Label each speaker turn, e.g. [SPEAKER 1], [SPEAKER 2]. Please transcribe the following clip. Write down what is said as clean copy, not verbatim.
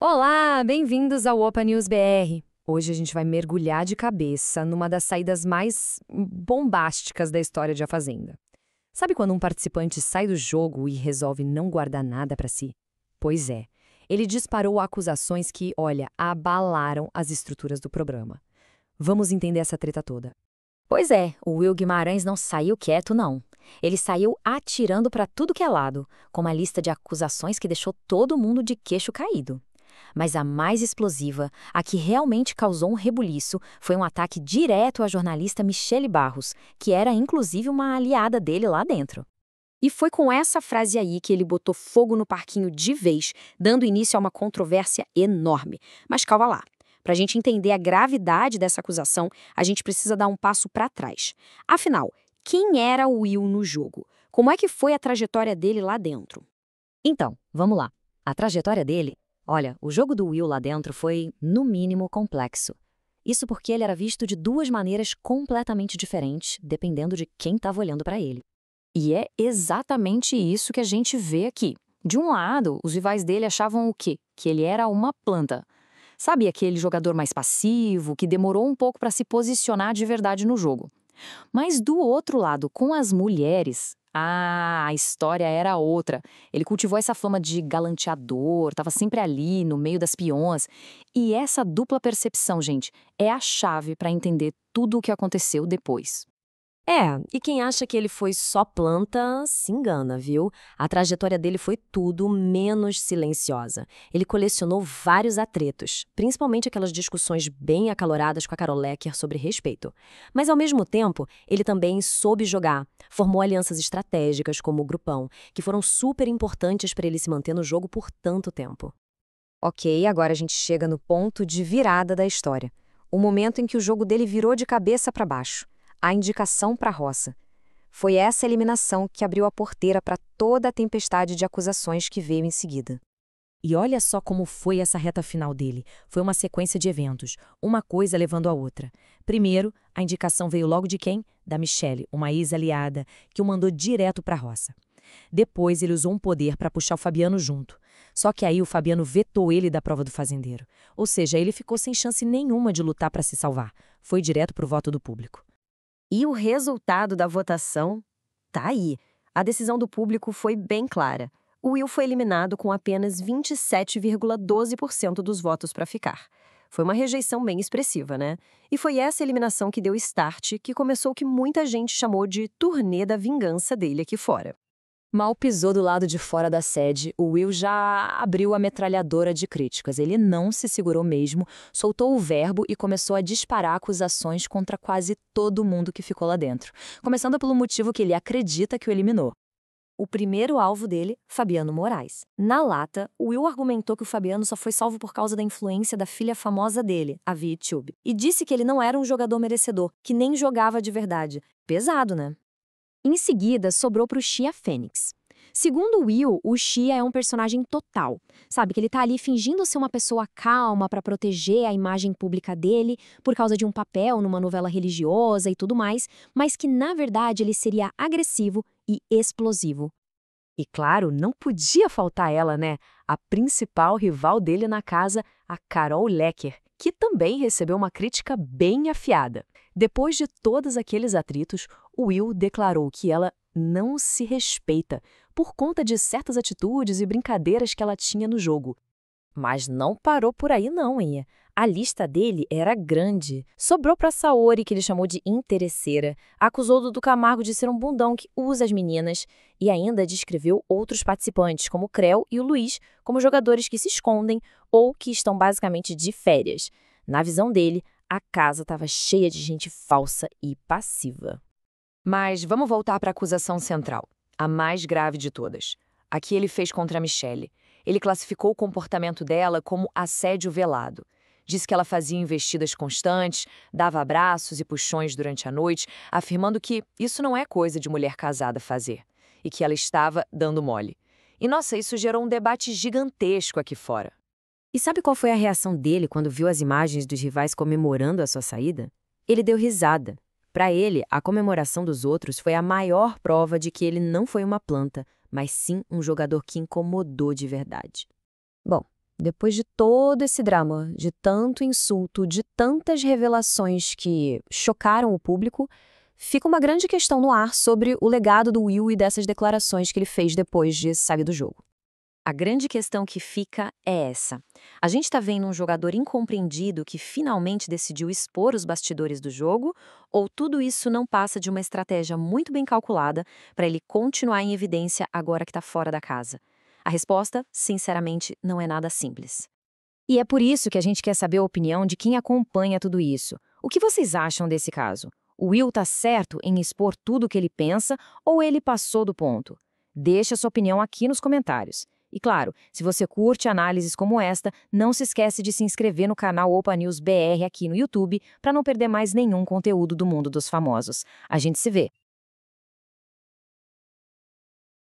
[SPEAKER 1] Olá, bem-vindos ao Opa News BR. Hoje a gente vai mergulhar de cabeça numa das saídas mais bombásticas da história de A Fazenda. Sabe quando um participante sai do jogo e resolve não guardar nada pra si? Pois é, ele disparou acusações que, olha, abalaram as estruturas do programa. Vamos entender essa treta toda.
[SPEAKER 2] Pois é, o Will Guimarães não saiu quieto, não. Ele saiu atirando para tudo que é lado, com uma lista de acusações que deixou todo mundo de queixo caído. Mas a mais explosiva, a que realmente causou um rebuliço, foi um ataque direto à jornalista Michele Barros, que era inclusive uma aliada dele lá dentro. E foi com essa frase aí que ele botou fogo no parquinho de vez, dando início a uma controvérsia enorme. Mas calma lá. Para a gente entender a gravidade dessa acusação, a gente precisa dar um passo para trás. Afinal, quem era o Will no jogo? Como é que foi a trajetória dele lá dentro? Então, vamos lá. A trajetória dele? Olha, o jogo do Will lá dentro foi, no mínimo, complexo. Isso porque ele era visto de duas maneiras completamente diferentes, dependendo de quem estava olhando para ele. E é exatamente isso que a gente vê aqui. De um lado, os rivais dele achavam o quê? Que ele era uma planta. Sabe aquele jogador mais passivo, que demorou um pouco para se posicionar de verdade no jogo. Mas do outro lado, com as mulheres, a história era outra. Ele cultivou essa fama de galanteador, estava sempre ali, no meio das peões. E essa dupla percepção, gente, é a chave para entender tudo o que aconteceu depois.
[SPEAKER 3] E quem acha que ele foi só planta, se engana, viu? A trajetória dele foi tudo menos silenciosa. Ele colecionou vários atritos, principalmente aquelas discussões bem acaloradas com a Carol Lecker sobre respeito. Mas, ao mesmo tempo, ele também soube jogar, formou alianças estratégicas como o Grupão, que foram super importantes para ele se manter no jogo por tanto tempo.
[SPEAKER 1] Ok, agora a gente chega no ponto de virada da história. O momento em que o jogo dele virou de cabeça para baixo. A indicação para a roça. Foi essa eliminação que abriu a porteira para toda a tempestade de acusações que veio em seguida.
[SPEAKER 4] E olha só como foi essa reta final dele. Foi uma sequência de eventos, uma coisa levando a outra. Primeiro, a indicação veio logo de quem? Da Michele, uma ex-aliada, que o mandou direto para a roça. Depois, ele usou um poder para puxar o Fabiano junto. Só que aí o Fabiano vetou ele da prova do fazendeiro. Ou seja, ele ficou sem chance nenhuma de lutar para se salvar. Foi direto para o voto do público.
[SPEAKER 2] E o resultado da votação tá aí. A decisão do público foi bem clara. O Will foi eliminado com apenas 27,12% dos votos para ficar. Foi uma rejeição bem expressiva, né? E foi essa eliminação que deu start, que começou o que muita gente chamou de turnê da vingança dele aqui fora.
[SPEAKER 3] Mal pisou do lado de fora da sede, o Will já abriu a metralhadora de críticas. Ele não se segurou mesmo, soltou o verbo e começou a disparar acusações contra quase todo mundo que ficou lá dentro. Começando pelo motivo que ele acredita que o eliminou. O primeiro alvo dele, Fabiano Moraes. Na lata, o Will argumentou que o Fabiano só foi salvo por causa da influência da filha famosa dele, a VTube. E disse que ele não era um jogador merecedor, que nem jogava de verdade. Pesado, né? Em seguida, sobrou para o Chia Fênix. Segundo Will, o Chia é um personagem total. Sabe, que ele tá ali fingindo ser uma pessoa calma para proteger a imagem pública dele por causa de um papel numa novela religiosa e tudo mais, mas que, na verdade, ele seria agressivo e explosivo. E, claro, não podia faltar ela, né? A principal rival dele na casa, a Carol Lecker, que também recebeu uma crítica bem afiada. Depois de todos aqueles atritos, o Will declarou que ela não se respeita por conta de certas atitudes e brincadeiras que ela tinha no jogo. Mas não parou por aí não, hein? A lista dele era grande. Sobrou para Saori, que ele chamou de interesseira, acusou Dudu Camargo de ser um bundão que usa as meninas e ainda descreveu outros participantes, como o Creu e o Luiz, como jogadores que se escondem ou que estão basicamente de férias. Na visão dele, a casa estava cheia de gente falsa e passiva.
[SPEAKER 1] Mas vamos voltar para a acusação central, a mais grave de todas. A que ele fez contra a Michele. Ele classificou o comportamento dela como assédio velado. Disse que ela fazia investidas constantes, dava abraços e puxões durante a noite, afirmando que isso não é coisa de mulher casada fazer, e que ela estava dando mole. E, nossa, isso gerou um debate gigantesco aqui fora.
[SPEAKER 3] E sabe qual foi a reação dele quando viu as imagens dos rivais comemorando a sua saída? Ele deu risada. Para ele, a comemoração dos outros foi a maior prova de que ele não foi uma planta, mas sim um jogador que incomodou de verdade. Bom, Depois de todo esse drama, de tanto insulto, de tantas revelações que chocaram o público, fica uma grande questão no ar sobre o legado do Will e dessas declarações que ele fez depois de sair do jogo.
[SPEAKER 2] A grande questão que fica é essa. A gente está vendo um jogador incompreendido que finalmente decidiu expor os bastidores do jogo, ou tudo isso não passa de uma estratégia muito bem calculada para ele continuar em evidência agora que está fora da casa? A resposta, sinceramente, não é nada simples.
[SPEAKER 4] E é por isso que a gente quer saber a opinião de quem acompanha tudo isso. O que vocês acham desse caso? O Will tá certo em expor tudo o que ele pensa ou ele passou do ponto? Deixa sua opinião aqui nos comentários. E claro, se você curte análises como esta, não se esquece de se inscrever no canal Opa News BR aqui no YouTube para não perder mais nenhum conteúdo do mundo dos famosos. A gente se vê!